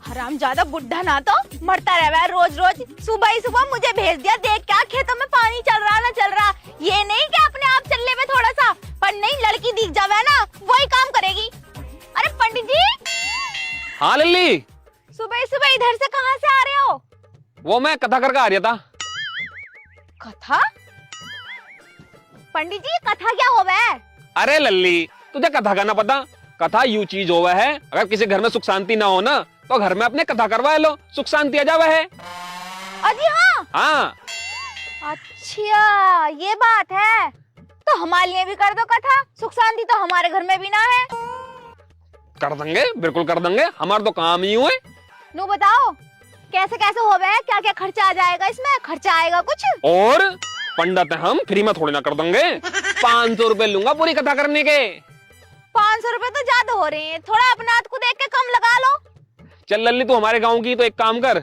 हरामजादा बुड्ढा ना तो मरता रहा है रोज रोज। सुबह ही सुबह मुझे भेज दिया, देख क्या खेतों में पानी चल रहा ना चल रहा। ये नहीं कि अपने आप चलने में थोड़ा सा, पर नहीं लड़की दिख जावे ना वही काम करेगी। अरे पंडित जी। हाँ लल्ली, सुबह सुबह इधर से कहाँ से आ रहे हो? वो मैं कथा करके आ रहा था। कथा? पंडित जी कथा क्या होवे है? अरे लल्ली, तुझे कथा का ना पता? कथा यू चीज होवे है, अगर किसी घर में सुख शांति ना हो ना तो घर में अपने कथा करवा लो, सुख शांति आ जावे है। अजी हाँ। हाँ। अच्छा ये बात है, तो हमारे लिए भी कर दो कथा, सुख शांति तो हमारे घर में भी ना है। कर देंगे, बिल्कुल कर देंगे, हमारा तो काम ही हुए। नो बताओ कैसे कैसे होवे है, क्या क्या खर्चा आ जाएगा इसमें? खर्चा आएगा कुछ? और पंडित है हम, फ्री में थोड़ी ना कर देंगे। 500 रुपए लूंगा पूरी कथा करने के। 500 रुपए तो ज्यादा हो रहे हैं, थोड़ा अपने हाथ को देख के कम लगा लो। चल लल्ली तू हमारे गांव की, तो एक काम कर,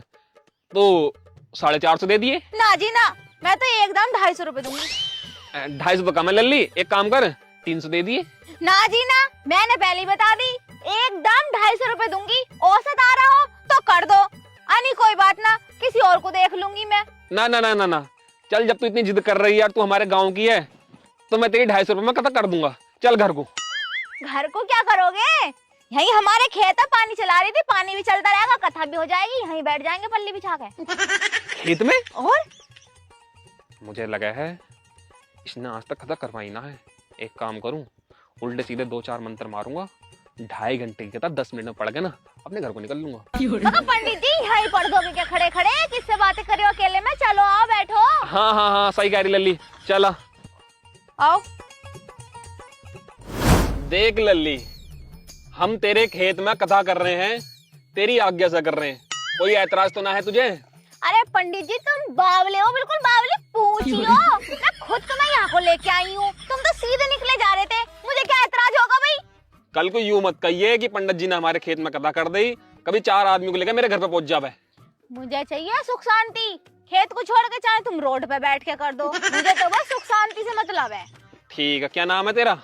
तो 450 दे दिए। ना जी ना, मैं तो एकदम 250 रुपए दूंगी। 250 तो कम है लल्ली, एक काम कर 300 दे दिए। ना जी ना, मैंने पहले ही बता दी, एकदम 250 रुपए दूंगी। औसत आ रहा हो तो कर दो, अनि कोई बात ना, किसी और को देख लूंगी मैं। ना ना ना ना ना, चल जब तू इतनी जिद कर रही है यार, तू हमारे गांव की है, तो मैं तेरी 250 रुपए में कथा कर दूंगा। चल घर को। घर को क्या करोगे? यही हमारे खेत है, पानी चला रही थी, पानी भी चलता रहेगा, कथा भी हो जाएगी, यहीं बैठ जाएंगे पल्ली बिछा के। खेत में? और मुझे लगा है इसने आज तक कथा करवाई ना है। एक काम करूं, उल्टे सीधे 2-4 मंत्र मारूंगा, 2.5 घंटे की कथा 10 मिनट में पढ़ के ना अपने घर को निकल लूंगा। तो पंडित जी यहीं पढ़ दोगे क्या खड़े खड़े? किससे बातें कर रहे हो अकेले में? चलो आओ बैठो। हाँ हाँ हाँ सही कह रही लल्ली, चला आओ। देख लल्ली, हम तेरे खेत में कथा कर रहे हैं, तेरी आज्ञा से कर रहे हैं, कोई ऐतराज तो ना है तुझे? अरे पंडित जी तुम बावले हो, बिल्कुल बावले पूछ लो। मैं खुद तुम्हें यहाँ को लेके आई हूँ, तुम तो सीधे निकले जा रहे थे, मुझे क्या ऐतराज होगा भाई? कल को यूं मत कहिए कि पंडित जी ने हमारे खेत में कथा कर दी, कभी 4 आदमी को लेकर मेरे घर पे पहुंच जावे। मुझे चाहिए सुख शांति, खेत को छोड़ के चाहे तुम रोड पे बैठ के कर दो, मुझे तो बस सुख शांति से मतलब है। ठीक है, क्या नाम है तेरा?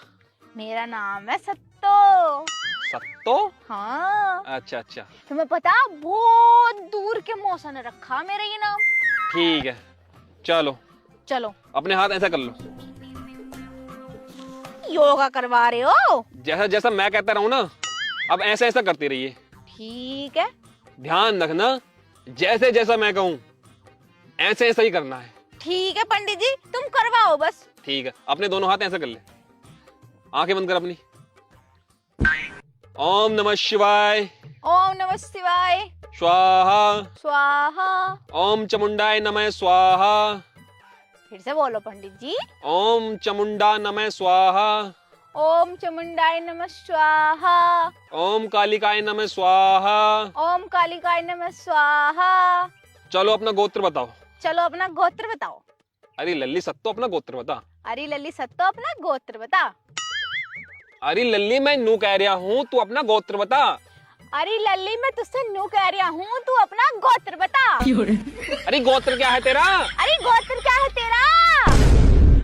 मेरा नाम है सत्तो। सत्तो? हाँ। अच्छा अच्छा, तुम्हें पता बहुत दूर के मौसा ने रखा मेरा ये नाम। ठीक है, चलो चलो अपने हाथ ऐसा कर लो, योगा करवा रहे हो? जैसा जैसा मैं कहता रहूं ना, अब ऐसा ऐसा करती रहिए। ठीक है। ध्यान रखना, जैसे जैसा मैं कहूं ऐसे ऐसा ही करना है। ठीक है पंडित जी, तुम करवाओ बस। ठीक है, अपने दोनों हाथ ऐसा कर ले, आंखें बंद कर अपनी। ओम नमः शिवाय। ओम नमः शिवाय। स्वाहा स्वाहा। ओम चामुंडाय नमः स्वाहा। फिर से बोलो पंडित जी। ओम चामुंडा नमः स्वाहा। ओम चामुंडाय नमः स्वाहा। ओम कालिकाय नमः स्वाहा। ओम कालिकाय नमः स्वाहा। चलो अपना गोत्र बताओ। चलो अपना गोत्र बताओ। अरे लल्ली सत्तो अपना गोत्र बता। अरे लल्ली सत्तो अपना गोत्र बता। अरे लल्ली मैं नू कह रहा हूँ, तू अपना गोत्र बता। अरे लल्ली मैं तुझसे नू कह रहा हूँ, तू अपना गोत्र बता। अरे गोत्र क्या है तेरा? अरे गोत्र क्या है तेरा?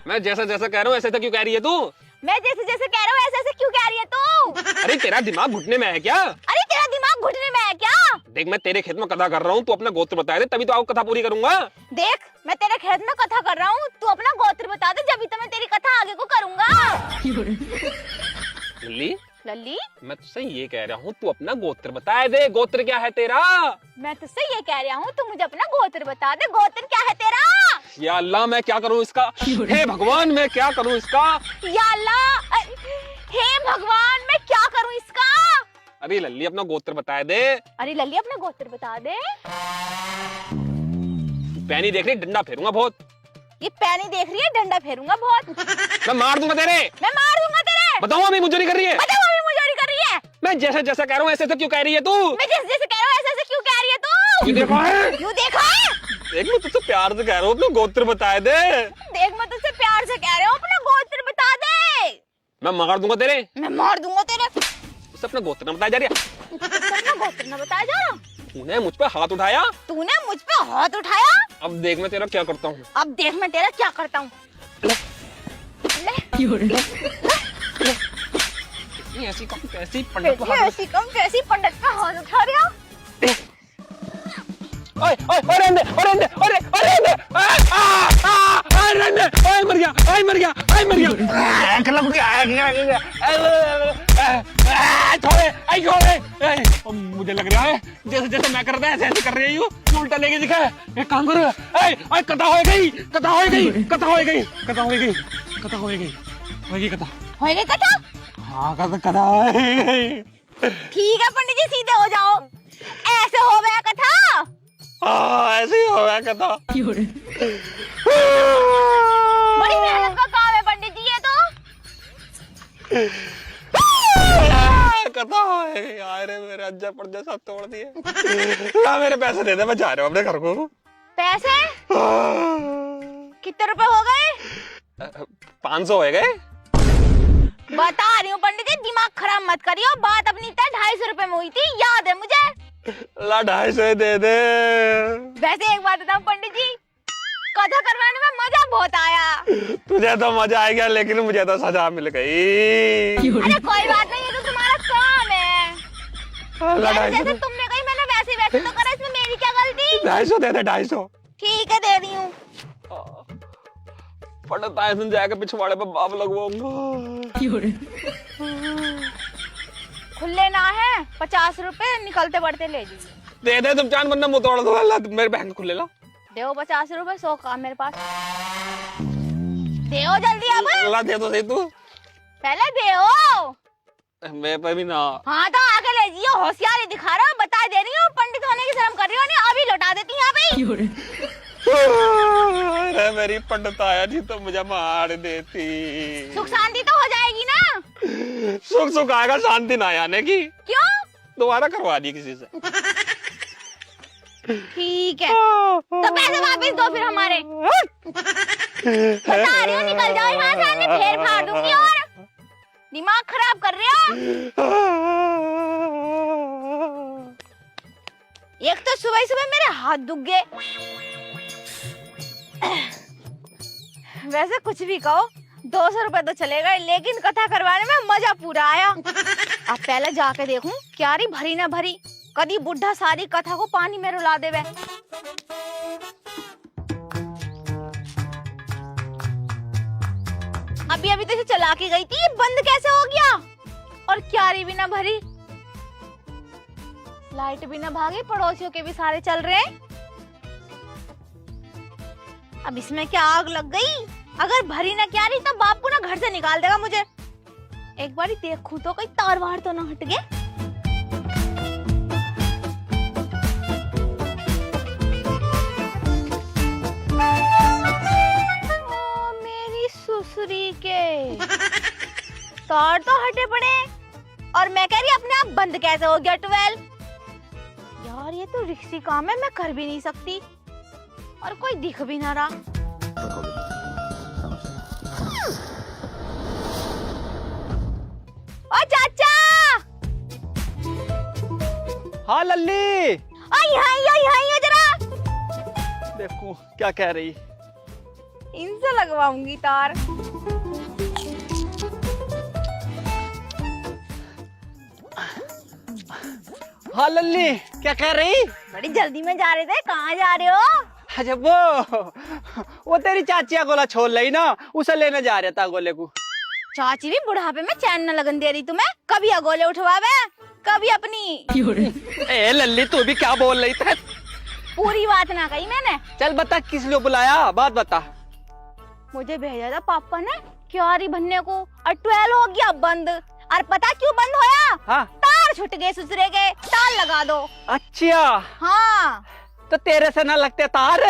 मैं जैसा जैसा कह रहा हूँ ऐसा ऐसा क्यों कह रही है तू? मैं जैसे जैसे कह रहा हूँ ऐसे ऐसे क्यों कह रही है तू? अरे तेरा दिमाग घुटने में है क्या? अरे तेरा दिमाग घुटने में है क्या? देख मैं तेरे खेत में कथा कर रहा हूँ, तू अपना गोत्र बता दे, तभी तो आपको कथा पूरी करूंगा। देख मैं तेरे खेत में कथा कर रहा हूँ, तू अपना गोत्र बता दे, जब तो मैं तेरी कथा आगे को करूंगा। लल्ली लल्ली मैं तुझसे ये कह रहा हूँ, तू अपना गोत्र बता दे, गोत्र क्या है तेरा? मैं तुझसे ये कह रहा हूँ, तू मुझे अपना गोत्र बता दे, गोत्र क्या है तेरा? या अल्लाह मैं क्या करूँ इसका? हे भगवान मैं क्या करूँ इसका? या अल्लाह, हे भगवान मैं क्या करूँ इसका? अरे लल्ली अपना गोत्र बता दे। अरे लल्ली अपना गोत्र बता दे। पैनी देख रही, डंडा फेरूंगा बहुत। ये पैनी देख रही है, डंडा फेरूंगा बहुत। मैं मार दूंगा तेरे। मैं मार दूंगा तेरे। बताओ अभी मुझे कर रही है। बताओ अभी मुझे कर रही है। मैं जैसे जैसा कह रहा हूँ ऐसे ऐसे क्यों कह रही है तू? मैं जैसे जैसे कह रहा हूँ ऐसे ऐसे क्यों कह रही है तू? ये देखा है? यूँ देखा है? देख मैं तुझसे प्यार से कह रहा हूँ, अपना गोत्र बता दे। देख मैं तुझसे प्यार से कह रहा हूँ, अपना गोत्र बता दे। मैं मार दूंगा तेरे। मैं मार दूंगा तेरे। उससे अपना गोत्र न बताया जा रहा। अपना गोत्र न बताया जा रहा। तूने मुझ पे हाथ उठाया। तूने मुझ पे हाथ उठाया। अब देख मैं तेरा क्या करता हूँ। अब देख मैं तेरा क्या करता हूँ। ऐसी कम कैसी पंडित ऐसी कम कैसी पंडित का हाथ उठा रहा। ओए ओए ओए रहने दे, ओए रहने दे, ओए रहने दे, रहने दे, ओए मर गया, ओए मर गया, ओए मर गया, लग गया, छोड़े, आई छोड़े, मुझे लग रहा है जैसे जैसे मैं कर रहा है ऐसे ऐसे कर रही हूँ, उल्टा लेके दिखा है, एक काम करो, ओए कथा हो गई, कथा हो गई, कथा हो गई, कथा हो गई, कथा हो गई, होगी कथा, हो गई कथा? हाँ कथा कथा हो गई। ठीक है पंडित जी, सीधे हो जाओ। ऐसे हो गया कथा? हाँ ऐसे ही हो गया कथा। बड़ी मेहनत का काम है पंडित जी ये तो। कथा है यार, मेरे अज्जा पड़जा सब तोड़ दिए। ला मेरे पैसे दे दे, मैं जा रहा हूँ अपने घर को। पैसे कितने रुपए हो गए? 500 हो गए। बता रही हूँ पंडित जी, दिमाग खराब मत करियो। बात अपनी तय 250 रुपए में हुई थी, याद है मुझे। ला 250 दे दे। वैसे एक बात बताऊं पंडित जी, कथा करवाने में मजा बहुत आया। तुझे तो मजा आ गया, लेकिन मुझे तो सजा मिल गई। अरे कोई बात नहीं, ये तो तुम्हारा काम है। जैसे तुमने कही मैंने वैसे वैसे तो करा, इसमें मेरी क्या गलती? 250 दे दे, 250। ठीक है दे रही हूँ। पड़ता है जाके पिछवाड़े पे बाप लगवाऊंगा। खुले ना है 50 रुपए, निकलते बढ़ते ले लीजिए। दे दे तुम चांद, वरना मुंह तोड़ दो। मेरे बैंक खुले ला। दो 50 रुपए, 100 काम मेरे पास। दे जल्दी अब। ला दे तो सही तू। पहले दे। मेरे पे भी ना। हाँ तो आगे ले जियो, होशियारी दिखा रहा हूँ, बता दे रही हूँ। पंडित होने की शर्म कर रही हो नहीं, अभी लौटा देती यहाँ पे। अरे मेरी पंडित आया जी तो मुझे मार देती। सुख शांति तो हो जाएगी ना। सुख सुख आएगा, शांति ना आने की। क्यों? दोबारा करवा दी किसी से। ठीक है तो पैसे वापस दो फिर हमारे। बता रही हूँ, निकल जाओ यहाँ से, नहीं फेर फाड़ दूंगी। और दिमाग खराब कर रहे हो। एक तो सुबह सुबह मेरे हाथ दुख गए। वैसे कुछ भी कहो, 200 रुपए तो चलेगा, लेकिन कथा करवाने में मजा पूरा आया। अब पहले जाके देखूं क्यारी भरी ना भरी, कदी बुढ़ा सारी कथा को पानी में रुला देवे। अभी अभी तो चला के गई थी, बंद कैसे हो गया? और क्यारी भी ना भरी, लाइट भी ना भागी, पड़ोसियों के भी सारे चल रहे हैं। अब इसमें क्या आग लग गई? अगर भरी ना क्यारी तब बापू ना घर से निकाल देगा मुझे। एक बारी देखूं तो कोई तार वार तो ना हट गए। मेरी सुसरी के तार तो हटे पड़े, और मैं कह रही अपने आप बंद कैसे हो गया 12? यार ये तो रिक्सी काम है, मैं कर भी नहीं सकती, और कोई दिख भी ना रहा। ओ चाचा! हाँ लल्ली, आई जरा। देखो क्या कह रही। इनसे लगवाऊंगी तार। हाँ लल्ली, क्या कह रही? बड़ी जल्दी में जा रहे थे, कहाँ जा रहे हो? अच्छा वो तेरी चाचिया गोला छोड़ ली ना, उसे लेने जा रहा था गोले को। चाची भी बुढ़ापे में चैन न लगन दे रही तुम्हें, कभी अगोले उठवावे, कभी अपनी। ए लल्ली तू भी क्या बोल रही थी? पूरी बात ना कही मैंने। चल बता किस लिए बुलाया, बात बता। मुझे भेजा था पापा ने क्यारी भरने को, और 12 हो गया बंद। और पता क्यों बंद होया? हाँ? तार छूट गए ससुरे के, तार लगा दो। अच्छा हाँ तो तेरे से ना लगते तार?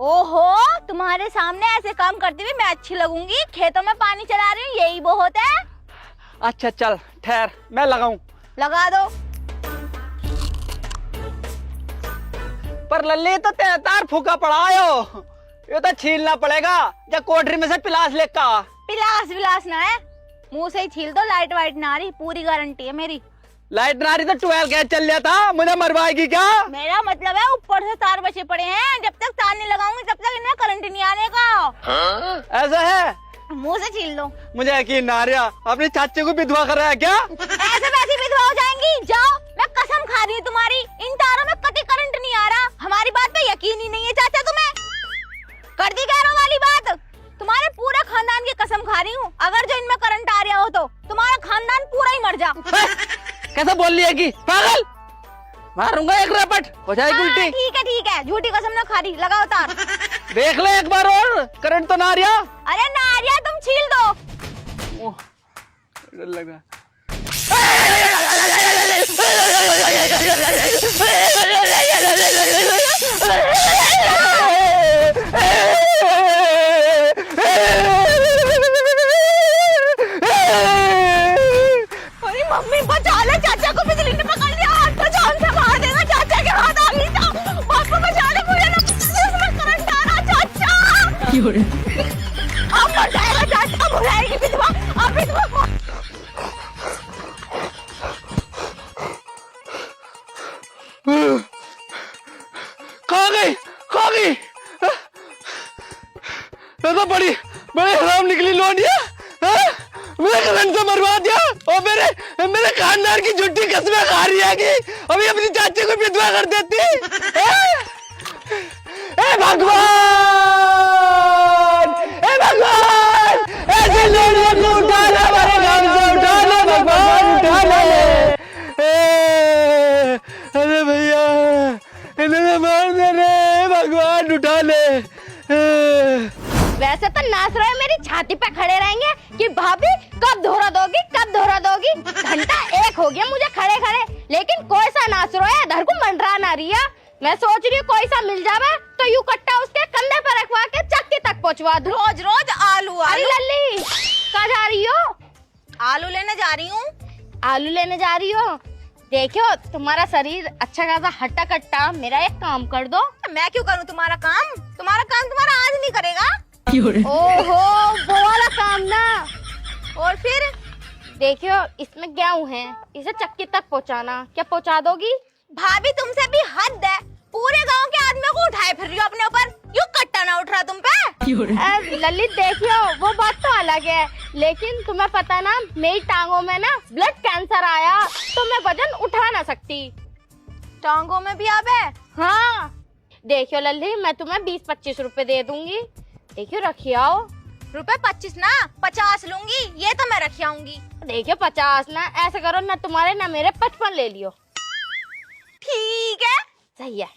ओहो, तुम्हारे सामने ऐसे काम करती हुई मैं अच्छी लगूंगी? खेतों में पानी चला रही हूँ, यही वो होता है। अच्छा चल ठहर, मैं लगाऊं। लगा दो। पर लल्ली तो तेरा तार फूका पड़ा हो, ये तो छीलना पड़ेगा। जब कोठरी में से पिलास लेका। पिलास ना है, मुंह से ही छील दो, लाइट वाइट ना आ रही, पूरी गारंटी है मेरी। लाइट ना आ रही तो 12 गैस चल जाता, मुझे मरवाएगी क्या? मेरा मतलब है ऊपर से तार बचे पड़े हैं, जब तक तार नहीं लगाऊंगी तब तक इनमें करंट नहीं आने का। ऐसा है? मुंह से छील दो। मुझे यकीन ना आ रहा, अपनी चाची को विधवा कर रहा है क्या? ऐसे वैसे विधवा हो जाएंगी। जाओ, मैं कसम खा रही हूँ तुम्हारी, इन तारों में कभी करंट नहीं आ रहा। हमारी बात कैसे बोल लिया कि पागल, मारूंगा एक रपट हो जाएगी उल्टी। ठीक है झूठी कसम ना खा रही, लगाओ तार। देख ले एक बार और, करंट तो ना आ रहा। अरे नारिया तुम छील दो। ओह, डर लग रहा। अरे मम्मी बचा ले, चाचा को बिजली ने पकड़ लिया, हाथ तो जान से मार देगा, चाचा के हाथ आ गई तो पापा बचा ले मुझे ना, इसमें करंट आ रहा चाचा। अब मर जाएगा चाचा, बुलाएगी विधवा, अब विधवा को। खा गई ये तो बड़ी हराम निकली लोनिया, मेरे करंट से मरवा दिया और मेरे खानदान की झूठी कसमें खा रही है कि अभी अपनी चाची को विधवा कर देती। ए भगवान, ऐसे लोनिया को उठा ले, हमारे गांव से उठा ले भगवान, उठा ले। अरे भैया इन्हें मार दे रे भगवान, उठा ले। वैसे तो नाच रहे मेरी छाती पे खड़े रहेंगे कि भाभी कब धोरा दोगी, कब धोरा दोगी। घंटा 1 हो गया मुझे खड़े खड़े, लेकिन कोई सा नाच रहा है, धर को मंडरा ना रही है। मैं सोच रही हूँ कोई सा मिल जावे तो यूं कट्टा उसके कंधे पर रखवा के चक्की तक पहुँचवा दूं। रोज रोज आलू। अरे लल्ली कहाँ जा रही हो? आलू लेने जा रही हूँ। आलू लेने जा रही हो? देखो तुम्हारा शरीर अच्छा खासा हट्टा कट्टा, मेरा एक काम कर दो। मैं क्यों करूँ तुम्हारा काम? तुम्हारा आज नहीं करेगा। ओहो वो वाला काम ना। और फिर देखियो इसमें गेहूं है, इसे चक्की तक पहुंचाना, क्या पहुंचा दोगी? भाभी तुमसे भी हद है, पूरे गांव के आदमियों को उठाए फिर रही हो अपने ऊपर, यूं कट्टा ना उठ रहा तुम पे। ललित देखियो वो बात तो अलग है, लेकिन तुम्हें पता ना मेरी टांगों में ना ब्लड कैंसर आया तो मैं वजन उठा ना सकती। टांगों में भी अब है? हाँ देखियो लल्ली, मैं तुम्हें 20-25 रुपए दे दूंगी, देखियो रखिए आओ। रुपए 25 ना 50 लूंगी, ये तो मैं रखी आऊंगी। देखियो 50 ना, ऐसे करो ना तुम्हारे ना मेरे 55 ले लियो। ठीक है सही है।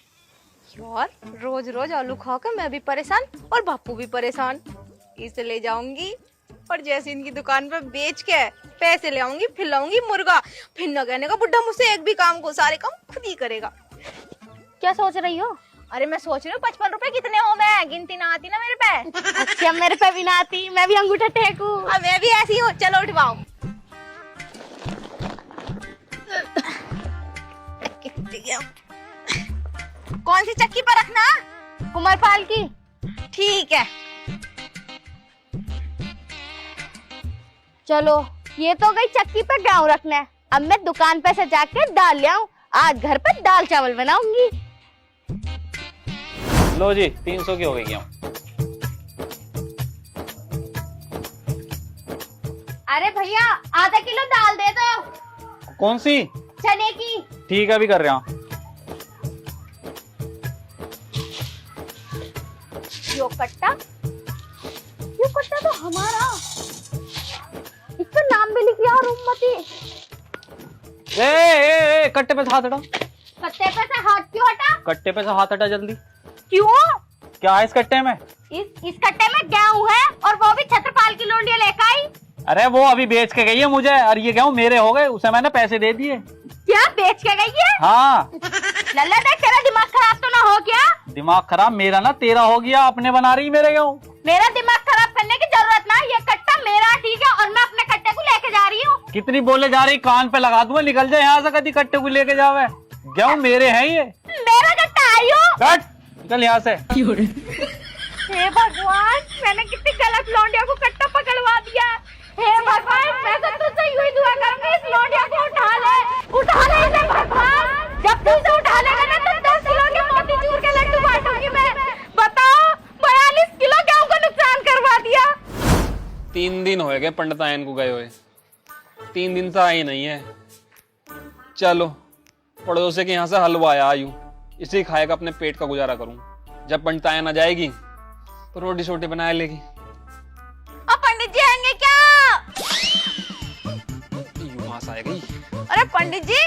यार रोज रोज आलू खा कर मैं भी परेशान और बापू भी परेशान, इसे ले जाऊंगी और जैसे इनकी दुकान पे बेच के पैसे ले आऊंगी, फिर लाऊंगी मुर्गा, फिर न कहने का बुढ़ा मुझसे एक भी काम को, सारे काम खुद ही करेगा। क्या सोच रही हो? अरे मैं सोच रही हूँ 55 रुपए कितने हो, मैं गिनती ना आती ना मेरे पे। अच्छा मेरे पे भी ना आती, मैं भी अंगूठा टेकू। मैं भी ऐसी हूँ, चलो उठवाओ। कौन सी चक्की पर रखना? कुमारपाल की। ठीक है चलो, ये तो गई चक्की पर गेहूं रखना है, अब मैं दुकान पे से जाके दाल ले आऊं, आज घर पे दाल चावल बनाऊंगी। लो जी 300 की हो गई गेहूं। अरे भैया आधा किलो दाल दे दो। कौन सी? चने की। ठीक है अभी कर रहा हूँ। यो कट्टा तो हमारा, इसका नाम भी लिख लिया रूममती। ए, कट्टे पे से हाथ हटा। कट्टे पे से हाथ क्यों हटा? कट्टे पे से हाथ हटा जल्दी। क्यों? क्या है इस कट्टे में? इस कट्टे में गेहूं है और वो भी छत्रपाल की लोंडिया लेकर आई। अरे वो अभी बेच के गई है मुझे, और ये गेहूं मेरे हो गए, उसे मैंने पैसे दे दिए। क्या बेच के गई है? हाँ। लल्ला देख तेरा दिमाग खराब तो ना हो क्या? दिमाग खराब मेरा ना तेरा हो गया, अपने बना रही मेरे गेहूं। मेरा दिमाग खराब करने की जरूरत ना, ये कट्टा मेरा ठीक है और मैं अपने कट्टे को लेके जा रही हूँ। कितनी बोले जा रही, कान पे लगा दूंगा, निकल जाए यहाँ से, कभी कट्टे को लेके जावे। गेहूं मेरे हैं ये। मेरा कट्टा आयो। कट निकल यहाँ से। हे भगवान, मैंने कितनी गलत लौंडिया को कट्टा पकड़वा दिया। हे भगवान, मैं तो तुझसे यूं ही दुआ करूंगी, इस लौंडिया को उठा ले इसे भगवान। जब तू इसे उठा लेगा ना तो 10 किलो के मोतीचूर के लड्डू बांटूंगी मैं। बताओ 42 किलो गेहूं को नुकसान करवा दिया। 3 दिन हो गए पंडितायन को गए हुए, 3 दिन से आई नहीं है। चलो पड़ोसी के यहाँ से हलवा आया आयु, इसे खाएगा, अपने पेट का गुजारा करूं। जब पंडितायन आ जाएगी तो रोटी छोटी बना लेगी। अब पंडित जी आएंगे क्या? वहां से आएगी। अरे पंडित जी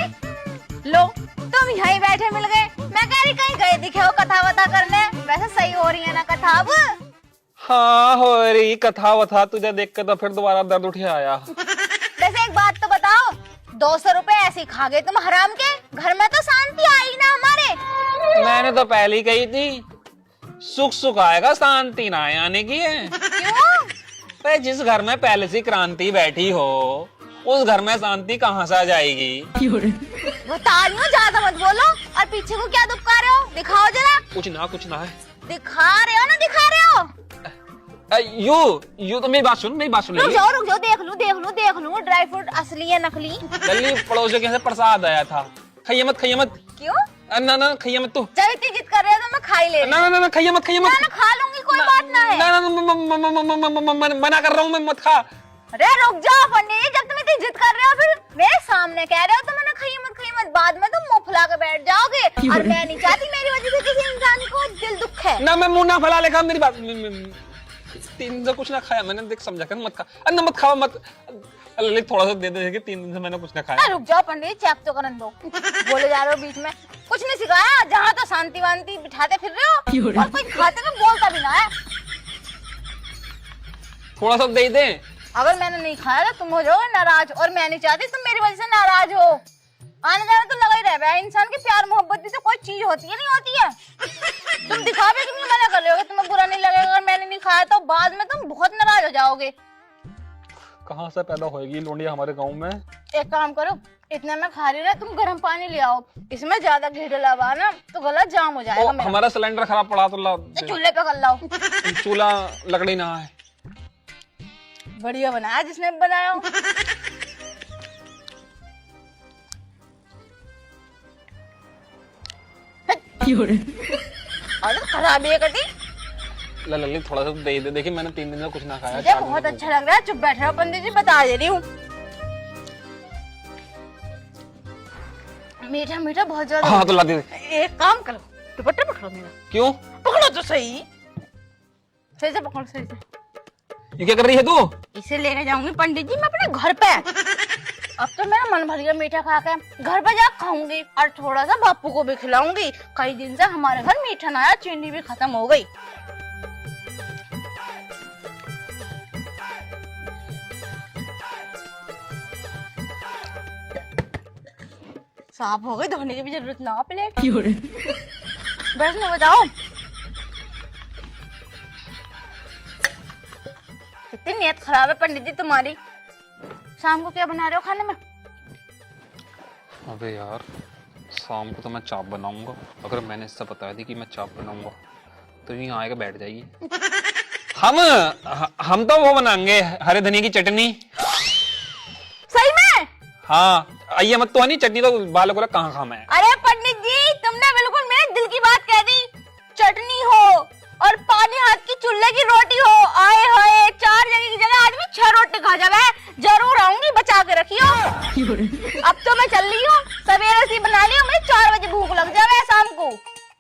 लो, तुम यहीं बैठे मिल गए। मैं कह रही कहीं गए दिखे हो कथा वथा करने। वैसे सही हो रही है ना कथा अब? हाँ हो रही कथा वथा, तुझे देख के तो फिर दोबारा दर्द उठ आया। वैसे एक बात तो बताओ, 200 रुपए ऐसे ही खा गए तुम हराम के, घर में तो शांति आई ना हमारे। मैंने तो पहले ही कही थी, सुख सुख आएगा शांति ना आने की है। क्यों? जिस घर में पहले से क्रांति बैठी हो उस घर में शांति कहाँ से आ जाएगी? बता रही हूँ, ज्यादा मत बोलो। और पीछे को क्या दुबका रहे हो? दिखाओ जरा। कुछ ना है। दिखा रहे हो ना, दिखा रहे हो? यू तो मेरी बात सुन रुक जाओ, देख लूं ड्राई फ्रूट असली है नकली। जल्दी पड़ोसियों के यहाँ से प्रसाद आया था, खाइए मत। क्यों? ना खाइए मत तू। जब इतनी जिद कर रहे हो तो मैं खा ही ले रही हूं। ना खाइए मत। ना खा लूंगी, कोई बात ना है। ना मना कर रहा हूँ मैं, मत खा। अरे रुक जाओ पंडित जी, जब तुम इतनी जिद कर रहे हो फिर मेरे सामने कह रहे हो तो मैंने खाइए मत, बाद में तुम मुंह फुला के बैठ जाओगे। और मैं नहीं चाहती मेरी वजह से किसी इंसान को दिल दुख है ना। मैं मुंह ना फैला लेगा, मेरी बात। 3 दिन से कुछ ना खाया मैंने, देख समझा कर मत खा। अन्ना मत खाओ मत, ललित थोड़ा सा दे दे कि 3 दिन से मैंने कुछ ना खाया। रुक जाओ पंडित जी, चेक तो करने दो। बोले जा रहे हो बीच में, कुछ नहीं सिखाया। जहाँ तो शांति वांति बिठाते फिर रहे हो और कोई खाते में बोलता भी ना है। थोड़ा सा दे दे। अगर मैंने नहीं खाया तो तुम हो जाओगे नाराज, और मैं नहीं चाहती तुम मेरी वजह से नाराज हो। आने जाने तो लगा ही रह है। इंसान की प्यार मोहब्बत भी तो कोई चीज होती है, नहीं होती है? तुम दिखावे कि नहीं मना कर रहे हो, तुम्हें बुरा नहीं लगेगा अगर मैंने नहीं खाया तो बाद में तुम बहुत नाराज हो जाओगे। कहाँ से पैदा होएगी लोंडिया हमारे गांव में? एक काम करो, इतना मैं खा रही हूँ, तुम गर्म पानी ले आओ, इसमें ज्यादा घी डला हुआ ना तो गला जाम हो जाएगा मेरा। हमारा सिलेंडर खराब पड़ा तो ला चूल्हे पे कर लाओ। चूल्हा लकड़ी ना है। बढ़िया बनाया जिसने बनाया हो। खराब है कटी। ललित थोड़ा सा दे दे, देखिए मैंने 3 दिन से कुछ ना खाया। मुझे बहुत अच्छा लग रहा है, चुप बैठ रहा हो पंडित जी, बता दे रही हूँ। मीठा मीठा बहुत ज्यादा। हाँ तो ला दे। एक काम करो, दुपट्टा पकड़ो मेरा। क्यों? पकड़ो तो सही, सही से पकड़ो, सही से। ये क्या कर रही है तू? इसे लेके जाऊंगी पंडित जी मैं अपने घर पे। अब तो मेरा मन भर गया मीठा खा के, घर पे जा खाऊंगी और थोड़ा सा बापू को भी खिलाऊंगी। कई दिन से हमारे घर मीठा ना आया, चीनी भी खत्म हो गई। साफ हो गई, धोने की भी जरूरत ना प्लेट। बैठने बताओ, कितनी नियत खराब है पंडित जी तुम्हारी। शाम को क्या बना रहे हो खाने में? अबे यार, शाम को तो मैं चाप बनाऊंगा। अगर मैंने इससे बताया थी कि मैं चाप बनाऊंगा तो यूं आएगा बैठ जाएगी। हम तो वो बनाएंगे, हरे धनिया की चटनी। सही में? हाँ, आइए मत तो नहीं, चटनी तो बालों को कहाँ खाम है। अरे पंडित जी, तुमने बिल्कुल मेरे दिल की बात कह दी। चटनी हो और पानी हाथ की चूल्हे की रोटी हो, आए हाय 4 जगह की जगह आदमी 6 रोटी खा जावे। जरूर आऊंगी, बचा के रखियो। अब तो मैं चल रही हूँ, सवेरे से बना ली हूँ, मुझे 4 बजे भूख लग जावे शाम को।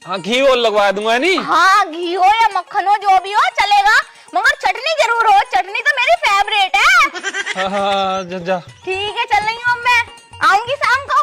हाँ, घी और लगवा दूंगा नहीं? हाँ, घी हो या मक्खन हो, जो भी हो चलेगा, मगर चटनी जरूर हो। चटनी तो मेरी फेवरेट है। हाँ, जा। ठीक है, चल रही हूँ मैं, आऊंगी शाम को।